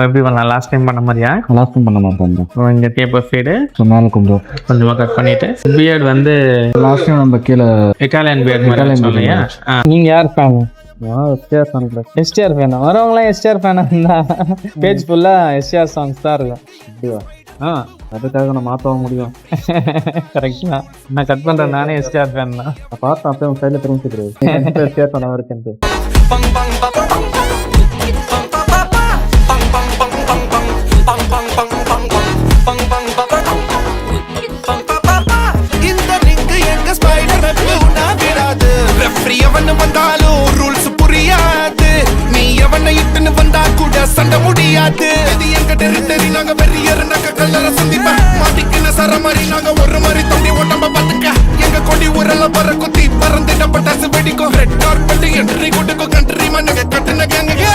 எப்படி பண்ணலாம்? Last time பண்ண மாதிரியா? லாஸ்ட் டைம் பண்ண மாட்டோம். இங்கே டேப்பர் ஃபீடு மேலே கொஞ்சம் கொஞ்சமாக கட் பண்ணிட்டு பியர்டு வந்து லாஸ்ட் டைம் நம்ம கீழே இட்டாலியன் பியர்டு மாதிரி சொல்லையா? நீங்க யார் ஃபேன்? எஸ்டிஆர் சாங் எஸ்டிஆர் ஃபேனா? வரவங்களாம் எஸ்டிஆர் ஃபேனா இருந்தா பேஜ் ஃபுல்லா எஸ்டிஆர் சாங்ஸ் தான் இருக்கும். அப்படியா? அதுக்காக நான் மாற்றவும் முடியும். கரெக்ட் தான். நான் கட் பண்றேன், நானே எஸ்டிஆர் ஃபேன் தான். நான் பார்த்தேன், அப்படியே உங்க சைடில் தெரிஞ்சுக்கிறேன் எஸ்டிஆர் பண்ண இருக்குன்ட்டு. வந்தாலும் ரூல்ஸ் புரியாது, நீ எவனை இட்டுன்னு வந்தா கூட சண்டை முடியாது. இது எங்க டெரிட்டரி, நாங்க வெறியர், நாங்க கல்லற சந்திப்ப மாட்டிக்கின சர மாதிரி நாங்க ஒரு மாதிரி தம்பி ஓட்டம்ப பாத்துக்க. எங்க கொடி ஊரெல்லாம் பற குத்தி பறந்துட்ட பட்டாசு வெடிக்கும். ரெட் கார்பெட் என்ட்ரி கொடுக்கும் கண்ட்ரி மண்ணுங்க கட்டுன கேங்க.